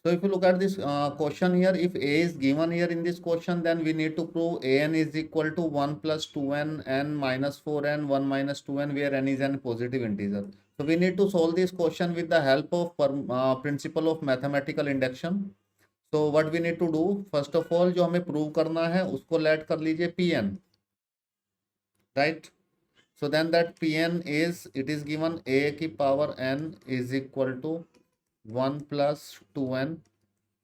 So if you look at this question here, if a is given here in this question, then we need to prove an is equal to 1 plus 2n, n minus 4n, 1 minus 2n, where n is an positive integer. So we need to solve this question with the help of principle of mathematical induction. So what we need to do, first of all जो हमें prove करना है उसको let कर लीजिए pn, right? So then that pn is, it is given a की power n is equal to 1 plus 2n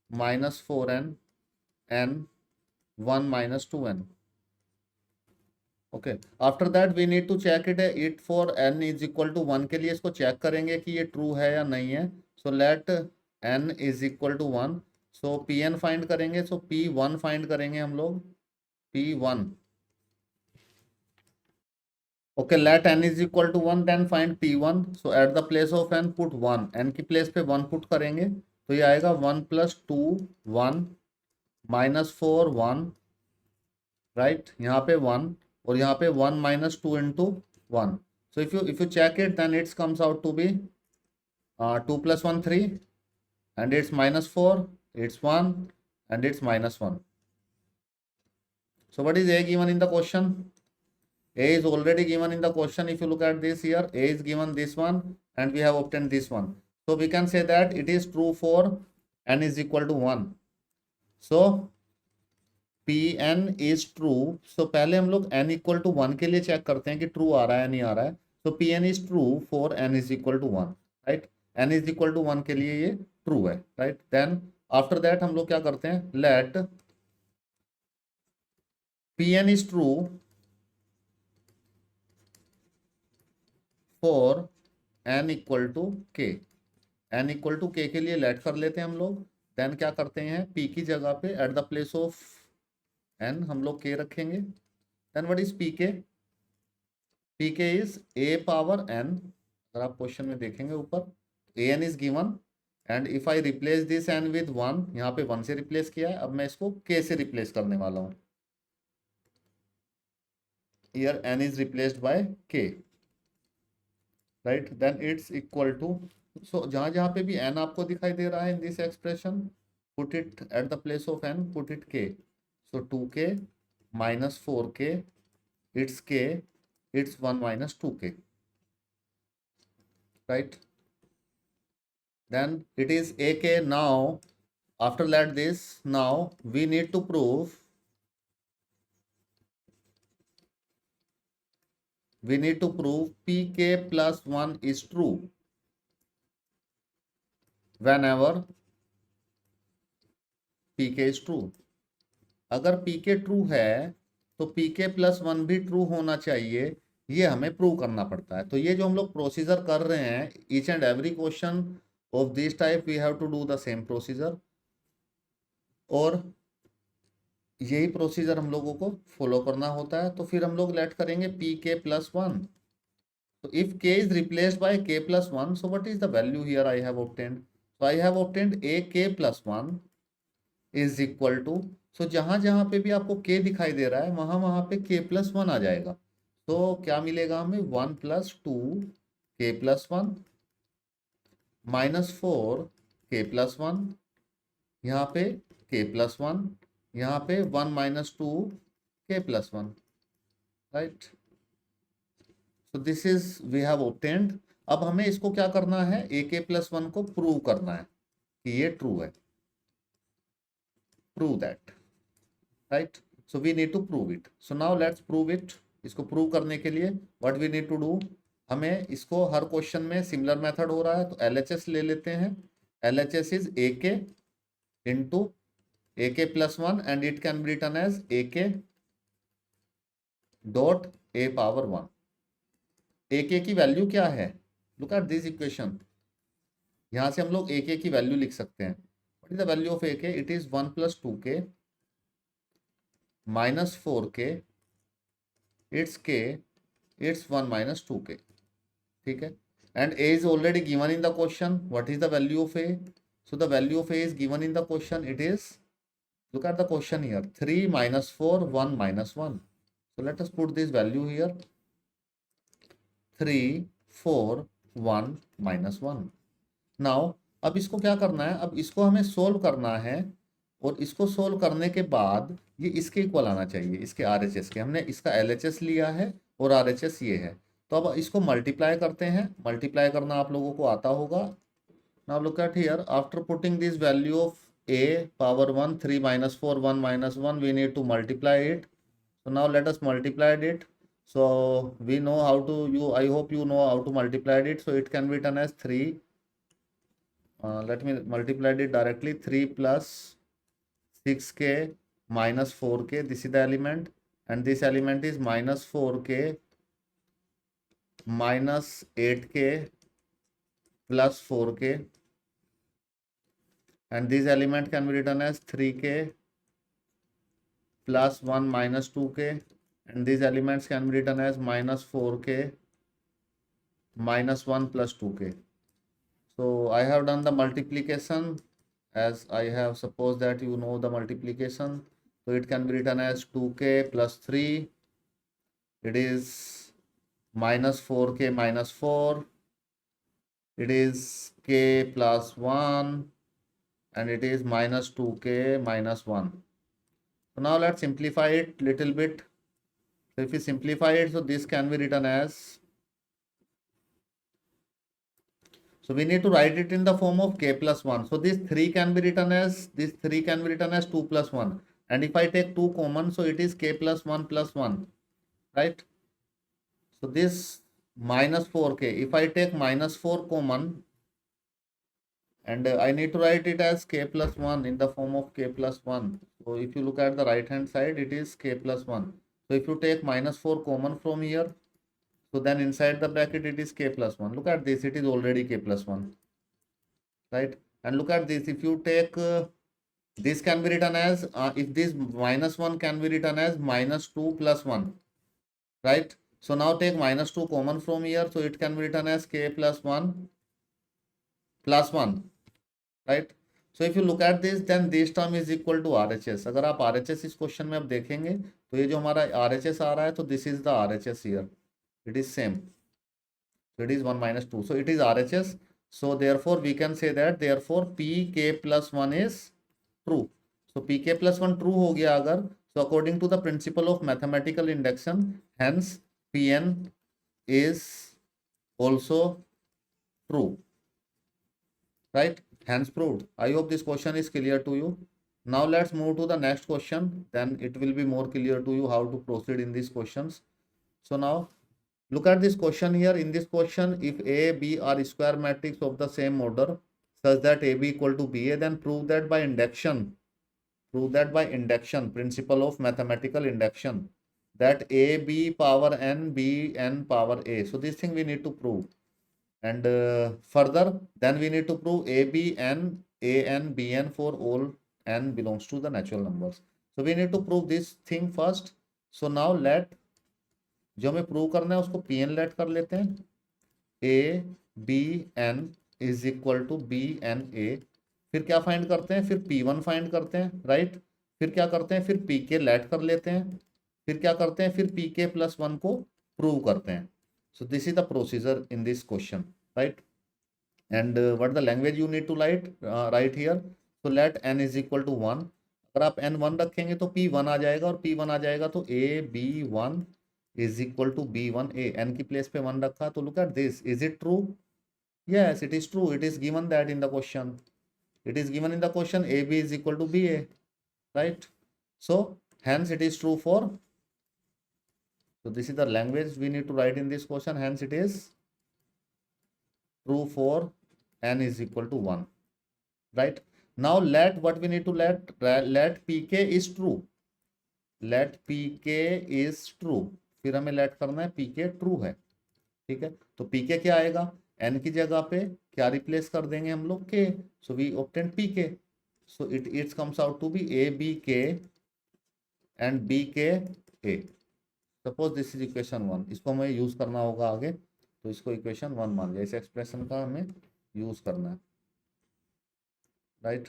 minus 4n n 1 minus 2n. Okay, after that we need to check it for n is equal to 1 के लिए इसको check करेंगे कि ये true है या नहीं है. So let n is equal to 1. So P N find करेंगे. सो p1 फाइंड करेंगे हम लोग. p1. Okay, let n is equal to 1, then find p1. So at the place of n put 1. n की प्लेस पे 1 put करेंगे तो ये आएगा 1 प्लस 2 1 माइनस 4 1, राइट. यहाँ पे 1 और यहाँ पे 1 minus 2 into 1. So if you check it then it's comes out to be 2 plus 1 3, and it's minus 4, it's 1, and it's minus 1. So what is a given in the question? A is already given in the question. If you look at this here, a is given this one and we have obtained this one. So we can say that it is true for n is equal to 1. So pn is true. So पहले हम लोग n equal to 1 के लिए check करते हैं कि true आ रहा है या नहीं आ रहा है. So pn is true for n is equal to 1, right? n is equal to 1 के लिए ये ट्रू है, right? Then after that हम लोग क्या करते हैं, let pn is true for n equal to k. n equal to k के लिए let कर लेते हैं हम लोग. देन क्या करते हैं, p की जगह पे at the place of n हम लोग k रखेंगे. Then what is pk? pk is a power n. अगर आप क्वेश्चन में देखेंगे ऊपर an इज given and if I replace this n with 1, यहाँ पे 1 से रिप्लेस किया है, अब मैं इसको k से रिप्लेस करने वाला हूँ. Here n is replaced by k, right. Then it's equal to, so जहां जहां पे भी n आपको दिखाई दे रहा है in this expression, put it at the place of n, put it k. सो 2k minus 4k, it's k, it's 1 minus 2k, right. Then it is ak. Now after that this, now we need to prove, we need to prove pk plus 1 is true whenever pk is true. अगर pk true है तो pk plus 1 भी true होना चाहिए, ये हमें prove करना पड़ता है. तो ये जो हम लोग प्रोसीजर कर रहे हैं, each and every question of this type we have to do the same procedure, और यही प्रोसीजर हम लोगों को फॉलो करना होता है. तो फिर हम लोग लेट करेंगे pk plus 1. So if k is replaced by k plus 1, so what is the value here I have obtained? So I have obtained ak plus 1 is equal to, so जहां जहां पे भी आपको k दिखाई दे रहा है वहां वहां पे k plus 1 आ जाएगा. तो क्या मिलेगा हमें, 1 plus 2 k plus 1 minus 4 k plus 1, यहाँ पे k plus 1, यहाँ पे 1 minus 2 k plus 1, right? So this is we have obtained. अब हमें इसको क्या करना है, ak plus 1 को प्रूव करना है कि ये ट्रू है. Prove that, right. So we need to prove it. So now let's prove it. इसको प्रूव करने के लिए what we need to do, हमें इसको हर क्वेश्चन में सिमिलर मेथड हो रहा है तो LHS ले लेते हैं. LHS is ak into ak plus 1 and it can be written as ak dot a power 1. ak की वैल्यू क्या है, लुक एट दिस इक्वेशन. यहां से हम लोग ak की वैल्यू लिख सकते हैं. What is the value of ak? It is 1 plus 2k minus 4k, it's k, it's 1 minus 2k. ठीक है. And a is already given in the question. What is the value of a? So the value of a is given in the question. It is, look at the question here, 3 minus 4 1 minus 1. So let us put this value here, 3 4 1 minus 1. Now अब इसको क्या करना है, अब इसको हमें solve करना है, और इसको सोल्व करने के बाद ये इसके इक्वल आना चाहिए, इसके RHS के। हमने इसका LHS लिया है और RHS ये है, तो अब इसको मल्टीप्लाई करते हैं। मल्टीप्लाई करना आप लोगों को आता होगा। Now look at here, after putting this value of a power 1 3 minus 4 1 minus 1, we need to multiply it. So now let us multiply it. So we know how to, I hope you know how to multiply it. So it can be written as 3, let me multiply it directly, 3 plus 6k minus 4k, this is the element, and this element is minus 4k minus 8k plus 4k, and this element can be written as 3k plus 1 minus 2k, and these elements can be written as minus 4k minus 1 plus 2k. So I have done the multiplication, as I have supposed that you know the multiplication. So it can be written as 2k plus 3, it is minus 4k minus 4, it is k plus 1, and it is minus 2k minus 1. So now let's simplify it little bit. So if we simplify it, so this can be written as, so we need to write it in the form of k plus 1. So this 3 can be written as, this 3 can be written as 2 plus 1. And if I take 2 common, so it is k plus 1 plus 1, right? So this minus 4k, if I take minus 4 common, and I need to write it as k plus 1 in the form of k plus 1. So if you look at the right hand side, it is k plus 1. So if you take minus 4 common from here, so then inside the bracket it is k plus 1. Look at this, it is already k plus 1, right? And look at this, if you take this can be written as, if this minus 1 can be written as minus 2 plus 1, right? So now take minus 2 common from here, so it can be written as k plus 1 plus 1, right? So if you look at this, then this term is equal to RHS. अगर आप RHS इस question में अब देखेंगे, तो ये जो हमारा RHS आ रहा है, तो this is the RHS here, it is same, so it is 1 minus 2, so it is RHS. So therefore we can say that therefore pk plus 1 is true. So pk plus 1 true हो गया अगर, so according to the principle of mathematical induction, hence pn is also true, right? Hence proved. I hope this question is clear to you. Now let's move to the next question, then it will be more clear to you how to proceed in these questions. So now look at this question here. In this question, if A, B are square matrix of the same order such that AB equal to BA, then prove that by induction, principle of mathematical induction, that AB power n, Bn power A. So this thing we need to prove. And further, then we need to prove a, b, n, a, n, b, n for all n belongs to the natural numbers. So we need to prove this thing first. So now let, जो हमें prove करना है उसको P N late कर लेते हैं, A B N is equal to B N A. फिर क्या फाइंड करते हैं, फिर पी वन फाइंड करते हैं, राइट? फिर क्या करते हैं, फिर पी के लेट कर लेते हैं, फिर क्या करते हैं, फिर पी के प्लस 1 को प्रूव करते हैं। So this is the procedure in this question, right? And what the language you need to write here? So let n is equal to 1. अगर आप n 1 रखेंगे तो p 1 आ जाएगा, और p 1 आ जाएगा तो a b 1 is equal to b 1 a। n की प्लेस पे 1 रखा, तो look at this, is it true? Yes, it is true. It is given that in the question. It is given in the question a b is equal to b a, right? So hence it is true for, so this is the language we need to write in this question. Hence it is true for n is equal to 1, right? Now let, what we need to let pk is true, let pk is true। फिर हमें late करना है pk true है, ठीक है? तो pk क्या आएगा, n की जगह पे क्या रिप्लेस कर देंगे हम लोग, k। So we obtain pk, so it comes out to be a b k and b k a। Suppose this is equation 1, इसको हमें यूज करना होगा आगे, तो इसको इक्वेशन 1 मान लिया, इस एक्सप्रेशन का हमें यूज करना है, राइट?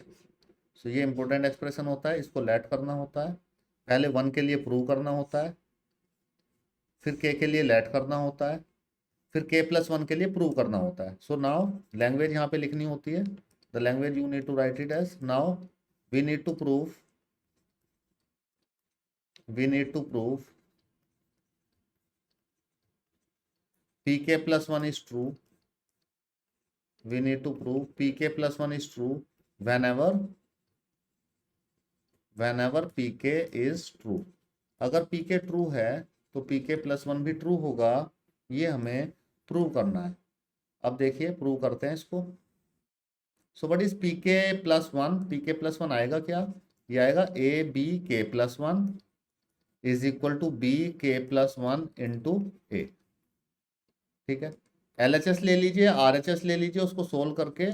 सो ये इंपॉर्टेंट एक्सप्रेशन होता है, इसको लेट करना होता है, पहले 1 के लिए प्रूव करना होता है, फिर k के लिए लेट करना होता है, फिर k प्लस 1 के लिए प्रूव करना होता है। सो नाउ लैंग्वेज यहाँ पे लिखनी होती है, the language you need to write it as. Now we need to prove pk plus 1 is true. We need to prove pk plus 1 is true whenever pk is true. अगर pk true है तो pk plus 1 भी true होगा, ये हमें prove करना है। अब देखिए प्रूव करते हैं इसको। So what is pk plus 1? pk plus 1 आएगा क्या? ये आएगा A B K plus 1 is equal to B K plus 1 into A. ठीक है, LHS ले लीजिए, RHS ले लीजिए, उसको सोल्व करके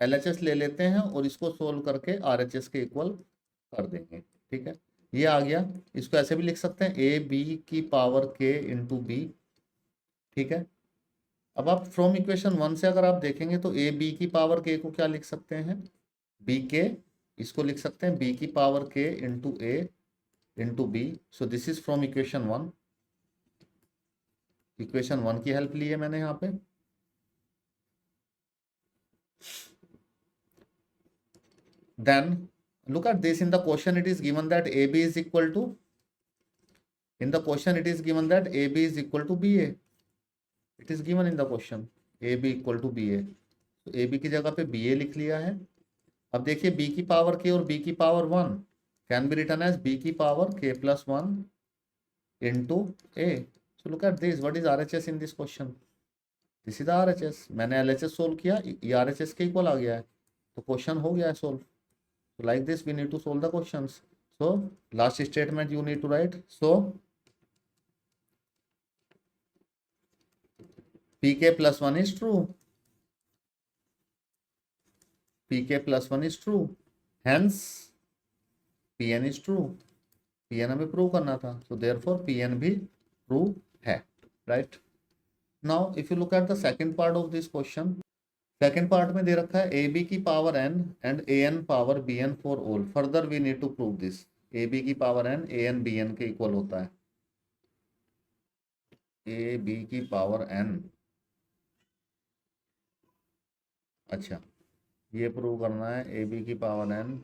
LHS ले लेते हैं और इसको सोल्व करके RHS के इक्वल कर देंगे। ठीक है, ये आ गया। इसको ऐसे भी लिख सकते हैं ए बी की पावर के इंटू बी। ठीक है, अब आप फ्रॉम इक्वेशन 1 से अगर आप देखेंगे तो ए बी की पावर के को क्या लिख सकते हैं? बी के, इसको लिख सकते हैं बी की power K into A into B. So this is from equation 1। Equation 1 की हेल्प ली है मैंने यहाँ पे। Then look at this, in the question it is given that AB is equal to, in the question it is given that AB is equal to BA. It is given in the question AB equal to BA, तो AB की जगह पे BA लिख लिया है। अब देखिए B की पावर K और B की power 1 can be written as B की power K plus 1 into A। So look at this, what is RHS in this question? This is RHS। मैंने LHS सोल्व किया, ये RHS के equal आ गया है, तो क्वेश्चन हो गया है solve. So like this we need to solve the questions. So last statement you need to write. So pk plus 1 is true. pk plus 1 is true. Hence pn is true. pn हमें prove करना था, so therefore pn भी true है, right? Now if you look at the second part of this question, second part में दे रखा है A B की power N and A N power B N for all. Further we need to prove this. A B की power N A N B N के equal होता है। A B की पावर एन, अच्छा ये prove करना है ए बी की पावर एन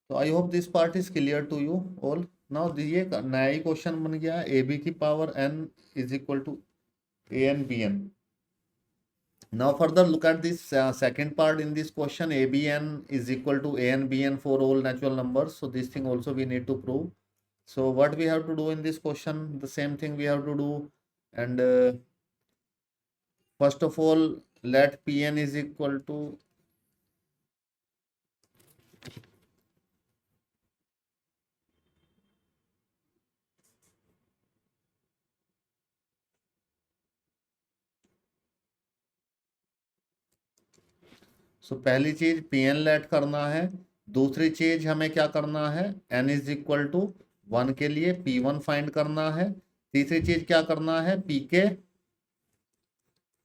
तो I hope this part is clear to you all. Now ये नया ही क्वेश्चन बन गया है, ए बी की power N is equal to A N B N. Now further look at this second part in this question, ABN is equal to ANBN for all natural numbers. So this thing also we need to prove. So what we have to do in this question, the same thing we have to do. And first of all, let Pn is equal to पहली चीज Pn late करना है। दूसरी चीज हमें क्या करना है, n इज इक्वल टू 1 के लिए P1 फाइंड करना है। तीसरी चीज क्या करना है,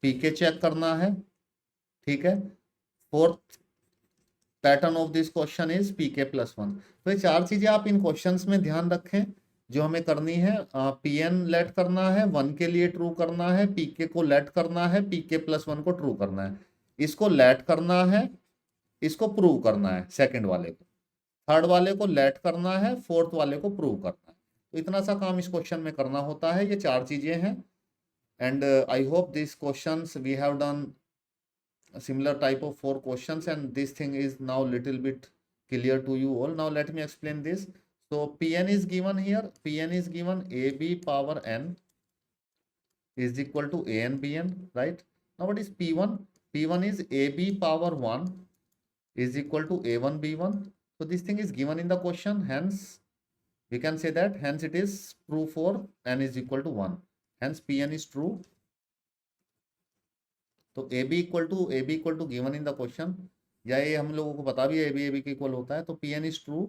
पीके चेक करना है। ठीक है, fourth pattern of this question is PK plus 1। तो ये चार चीजें आप इन क्वेश्चंस में ध्यान रखें जो हमें करनी है। Pn लेट करना है, 1 के लिए ट्रू करना है, पीके को लेट करना है, पीके प्लस 1 को ट्रू करना है। इसको लेट करना है, इसको प्रूव करना है, सेकंड वाले को, थर्ड वाले को लेट करना है, फोर्थ वाले को प्रूव करना है। तो इतना सा काम इस क्वेश्चन में करना होता है। ये चार चीजें हैं। And I hope this questions we have done similar type of 4 questions, and this thing is now little bit clear to you all. Now let me explain this. So Pn is given here, Pn is given ab power n is equal to an bn, right? Now what is P1? P1 is ab power 1 is equal to a1 b1. So this thing is given in the question, hence we can say that hence it is true for n is equal to 1, hence Pn is true. तो A B equal to given in the question, या ये हम लोगों को पता भी है A B के इक्वल होता है। तो P N is true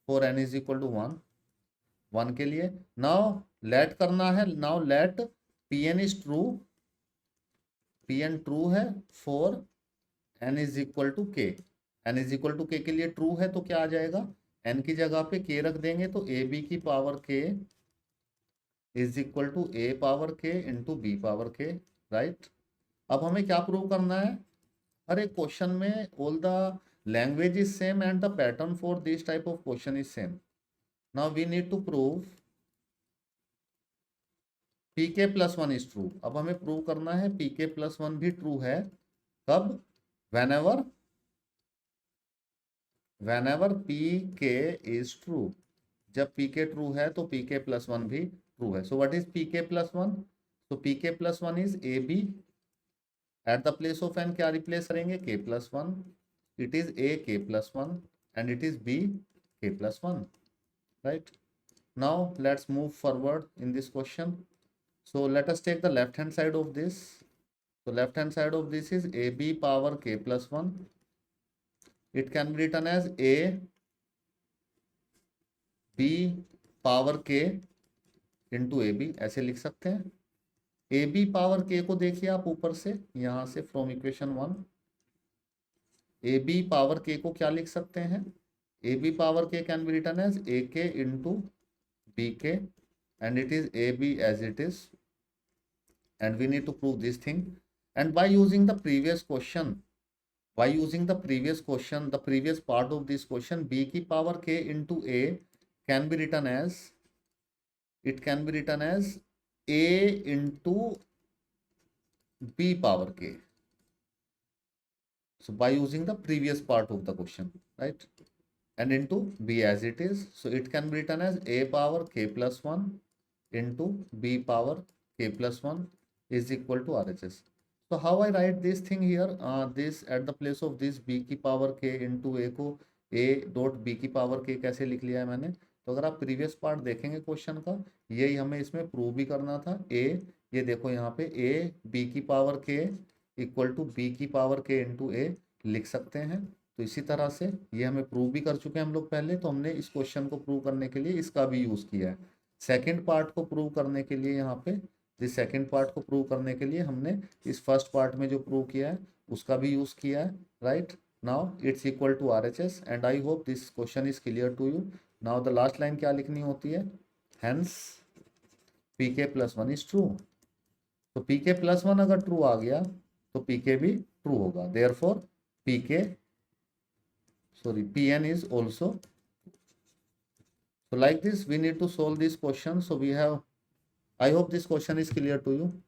for N is equal to 1 के लिए। नाउ लेट करना है, now let P N is true, P N true है for N is equal to K, n is equal to K के लिए true है तो क्या आ जाएगा, n की जगह पे k रख देंगे तो ए बी की power k is equal to A power k into B power k, right. अब हमें क्या प्रूव करना है, हर एक क्वेश्चन में all the language is same and the pattern for this type of question is same. Now we need to prove pk plus one is true. अब हमें prove करना है pk प्लस वन भी true है, कब, whenever pk is true, जब pk true है तो pk प्लस वन भी ट्रू है। So what is pk plus one, तो pk plus one is A B, eight the place of n क्या रिप्लेस करेंगे, k plus one, it is a k plus one and it is b k plus one, right. Now let's move forward in this question. So let us take the left hand side of this. So left hand side of this is ab power k plus 1. It can be written as a b power k into ab, ऐसे लिख सकते हैं। ab power k को देखिए आप ऊपर से, यहाँ से from equation 1 ab power k को क्या लिख सकते हैं, ab power k can be written as ak into bk and it is ab as it is, and we need to prove this thing. And by using the previous question, the previous part of this question, b की power k into a can be written as, it can be written as a into b power k. So by using the previous part of the question, right, and into b as it is, so it can be written as a power k plus 1 into b power k plus 1 is equal to RHS. So how I write this thing here, this at the place of this b की power k into a को a dot b की power k कैसे लिख लिया है मैंने, तो अगर आप प्रीवियस पार्ट देखेंगे क्वेश्चन का, यही हमें इसमें प्रूव भी करना था। a, ये देखो यहाँ पे a b की power k equal to b की पावर k इंटू a लिख सकते हैं। तो इसी तरह से ये हमें प्रूव भी कर चुके हैं हम लोग पहले, तो हमने इस क्वेश्चन को प्रूव करने के लिए इसका भी यूज़ किया है। सेकेंड पार्ट को प्रूव करने के लिए यहाँ पे, दिस सेकेंड पार्ट को प्रूव करने के लिए हमने इस फर्स्ट पार्ट में जो प्रूव किया है उसका भी यूज़ किया है, right. Now it's equal to RHS and I hope this question is clear to you. Now the last line क्या लिखनी होती है, hence pk plus one is true. तो pk प्लस वन अगर ट्रू आ गया तो pk भी ट्रू होगा, therefore pn is also. So like this we need to solve this question. So we have, I hope this question is clear to you.